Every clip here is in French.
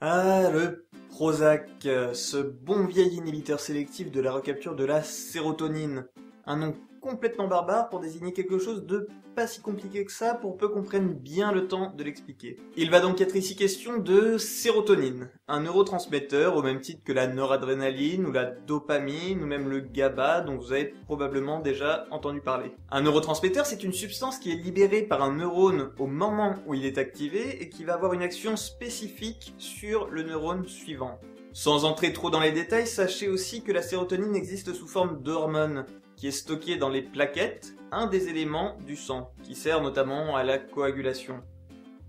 Ah, le Prozac, ce bon vieil inhibiteur sélectif de la recapture de la sérotonine. Un nom complètement barbare pour désigner quelque chose de pas si compliqué que ça pour peu qu'on prenne bien le temps de l'expliquer. Il va donc être ici question de sérotonine, un neurotransmetteur au même titre que la noradrénaline ou la dopamine ou même le GABA dont vous avez probablement déjà entendu parler. Un neurotransmetteur, c'est une substance qui est libérée par un neurone au moment où il est activé et qui va avoir une action spécifique sur le neurone suivant. Sans entrer trop dans les détails, sachez aussi que la sérotonine existe sous forme d'hormone, qui est stockée dans les plaquettes, un des éléments du sang, qui sert notamment à la coagulation.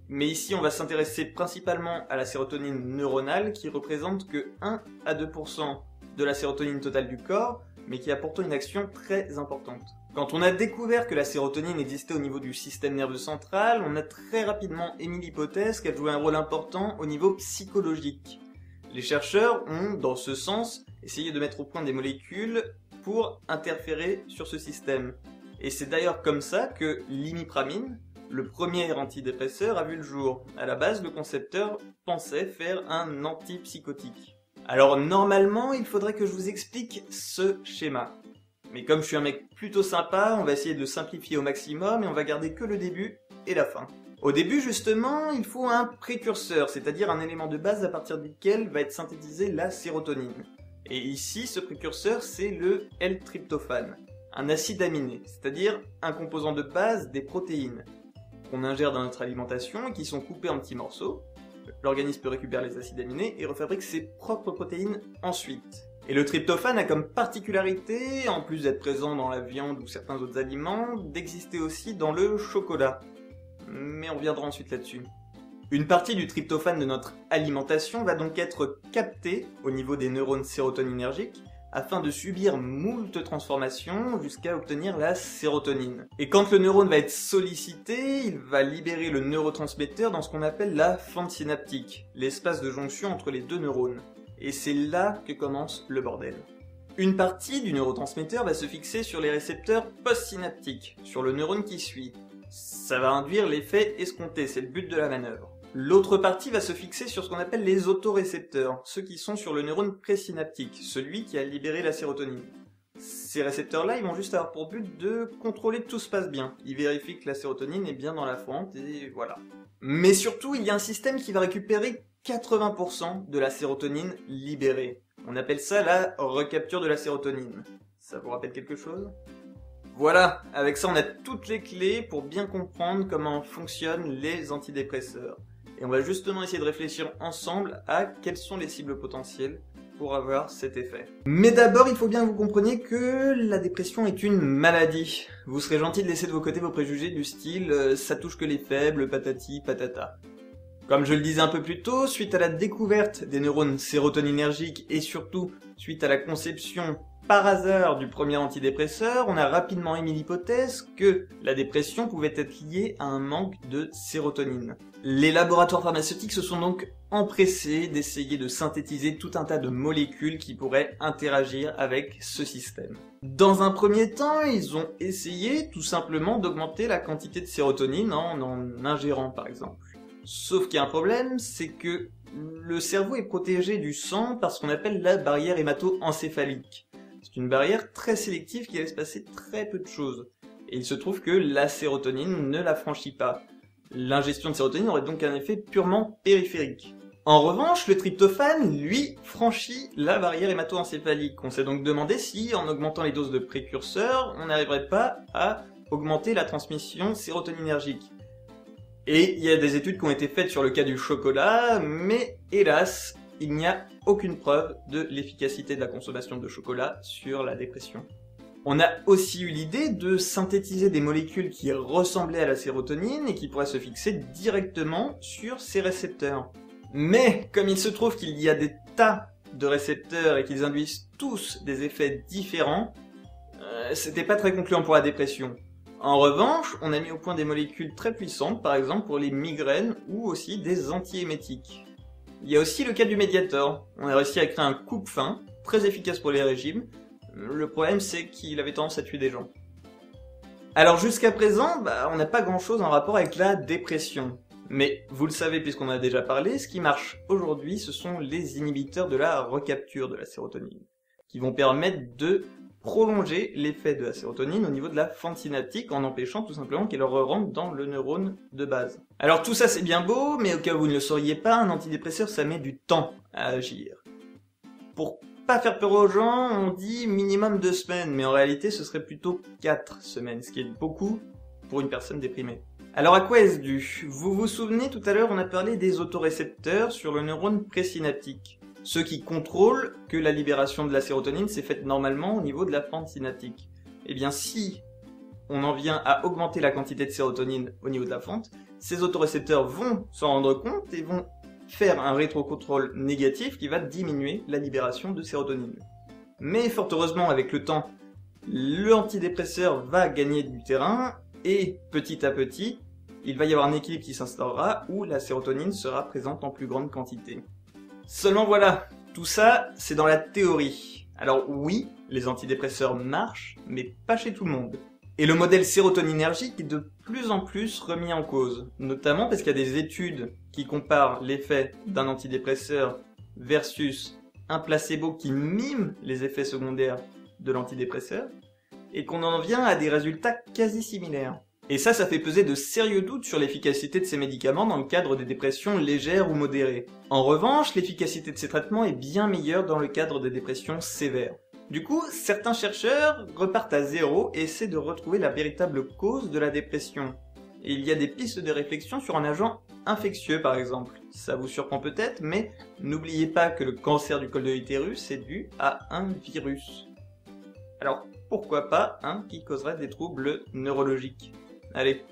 Mais ici, on va s'intéresser principalement à la sérotonine neuronale, qui représente que 1 à 2% de la sérotonine totale du corps, mais qui a pourtant une action très importante. Quand on a découvert que la sérotonine existait au niveau du système nerveux central, on a très rapidement émis l'hypothèse qu'elle jouait un rôle important au niveau psychologique. Les chercheurs ont, dans ce sens, essayé de mettre au point des molécules pour interférer sur ce système. Et c'est d'ailleurs comme ça que l'imipramine, le premier antidépresseur, a vu le jour. À la base, le concepteur pensait faire un antipsychotique. Alors normalement, il faudrait que je vous explique ce schéma. Mais comme je suis un mec plutôt sympa, on va essayer de simplifier au maximum et on va garder que le début et la fin. Au début, justement, il faut un précurseur, c'est-à-dire un élément de base à partir duquel va être synthétisée la sérotonine. Et ici, ce précurseur, c'est le L-tryptophane, un acide aminé, c'est-à-dire un composant de base des protéines, qu'on ingère dans notre alimentation et qui sont coupés en petits morceaux. L'organisme peut récupérer les acides aminés et refabrique ses propres protéines ensuite. Et le tryptophane a comme particularité, en plus d'être présent dans la viande ou certains autres aliments, d'exister aussi dans le chocolat. Mais on reviendra ensuite là-dessus. Une partie du tryptophane de notre alimentation va donc être captée au niveau des neurones sérotoninergiques afin de subir moult transformations jusqu'à obtenir la sérotonine. Et quand le neurone va être sollicité, il va libérer le neurotransmetteur dans ce qu'on appelle la fente synaptique, l'espace de jonction entre les deux neurones. Et c'est là que commence le bordel. Une partie du neurotransmetteur va se fixer sur les récepteurs postsynaptiques, sur le neurone qui suit. Ça va induire l'effet escompté, c'est le but de la manœuvre. L'autre partie va se fixer sur ce qu'on appelle les autorécepteurs, ceux qui sont sur le neurone présynaptique, celui qui a libéré la sérotonine. Ces récepteurs-là, ils vont juste avoir pour but de contrôler que tout se passe bien. Ils vérifient que la sérotonine est bien dans la fente, et voilà. Mais surtout, il y a un système qui va récupérer 80% de la sérotonine libérée. On appelle ça la recapture de la sérotonine. Ça vous rappelle quelque chose ? Voilà, avec ça on a toutes les clés pour bien comprendre comment fonctionnent les antidépresseurs. Et on va justement essayer de réfléchir ensemble à quelles sont les cibles potentielles pour avoir cet effet. Mais d'abord, il faut bien que vous compreniez que la dépression est une maladie. Vous serez gentil de laisser de vos côtés vos préjugés du style « ça touche que les faibles, patati patata ». Comme je le disais un peu plus tôt, suite à la découverte des neurones sérotoninergiques et surtout suite à la conception par hasard du premier antidépresseur, on a rapidement émis l'hypothèse que la dépression pouvait être liée à un manque de sérotonine. Les laboratoires pharmaceutiques se sont donc empressés d'essayer de synthétiser tout un tas de molécules qui pourraient interagir avec ce système. Dans un premier temps, ils ont essayé tout simplement d'augmenter la quantité de sérotonine en ingérant par exemple. Sauf qu'il y a un problème, c'est que le cerveau est protégé du sang par ce qu'on appelle la barrière hémato-encéphalique. C'est une barrière très sélective qui laisse passer très peu de choses. Et il se trouve que la sérotonine ne la franchit pas. L'ingestion de sérotonine aurait donc un effet purement périphérique. En revanche, le tryptophane, lui, franchit la barrière hémato-encéphalique. On s'est donc demandé si, en augmentant les doses de précurseurs, on n'arriverait pas à augmenter la transmission sérotoninergique. Et il y a des études qui ont été faites sur le cas du chocolat, mais hélas, il n'y a aucune preuve de l'efficacité de la consommation de chocolat sur la dépression. On a aussi eu l'idée de synthétiser des molécules qui ressemblaient à la sérotonine et qui pourraient se fixer directement sur ces récepteurs. Mais comme il se trouve qu'il y a des tas de récepteurs et qu'ils induisent tous des effets différents, c'était pas très concluant pour la dépression. En revanche, on a mis au point des molécules très puissantes, par exemple pour les migraines ou aussi des antiémétiques. Il y a aussi le cas du Mediator. On a réussi à créer un coupe-faim, très efficace pour les régimes. Le problème, c'est qu'il avait tendance à tuer des gens. Alors jusqu'à présent, on n'a pas grand-chose en rapport avec la dépression. Mais vous le savez puisqu'on a déjà parlé, ce qui marche aujourd'hui, ce sont les inhibiteurs de la recapture de la sérotonine, qui vont permettre de prolonger l'effet de la sérotonine au niveau de la fente synaptique en empêchant tout simplement qu'elle rentre dans le neurone de base. Alors tout ça c'est bien beau, mais au cas où vous ne le sauriez pas, un antidépresseur ça met du temps à agir. Pour pas faire peur aux gens, on dit minimum 2 semaines, mais en réalité ce serait plutôt 4 semaines, ce qui est beaucoup pour une personne déprimée. Alors à quoi est-ce dû? Vous vous souvenez, tout à l'heure on a parlé des autorécepteurs sur le neurone présynaptique, ceux qui contrôlent que la libération de la sérotonine s'est faite normalement au niveau de la fente synaptique. Eh bien si on en vient à augmenter la quantité de sérotonine au niveau de la fente, ces autorécepteurs vont s'en rendre compte et vont faire un rétrocontrôle négatif qui va diminuer la libération de sérotonine. Mais fort heureusement, avec le temps, l'antidépresseur va gagner du terrain et petit à petit, il va y avoir un équilibre qui s'instaurera où la sérotonine sera présente en plus grande quantité. Seulement voilà, tout ça c'est dans la théorie. Alors oui, les antidépresseurs marchent, mais pas chez tout le monde. Et le modèle sérotoninergique est de plus en plus remis en cause, notamment parce qu'il y a des études qui comparent l'effet d'un antidépresseur versus un placebo qui mime les effets secondaires de l'antidépresseur, et qu'on en vient à des résultats quasi similaires. Et ça fait peser de sérieux doutes sur l'efficacité de ces médicaments dans le cadre des dépressions légères ou modérées. En revanche, l'efficacité de ces traitements est bien meilleure dans le cadre des dépressions sévères. Du coup, certains chercheurs repartent à zéro et essaient de retrouver la véritable cause de la dépression. Et il y a des pistes de réflexion sur un agent infectieux par exemple. Ça vous surprend peut-être, mais n'oubliez pas que le cancer du col de l'utérus est dû à un virus. Alors, pourquoi pas un qui causerait des troubles neurologiques? Allez,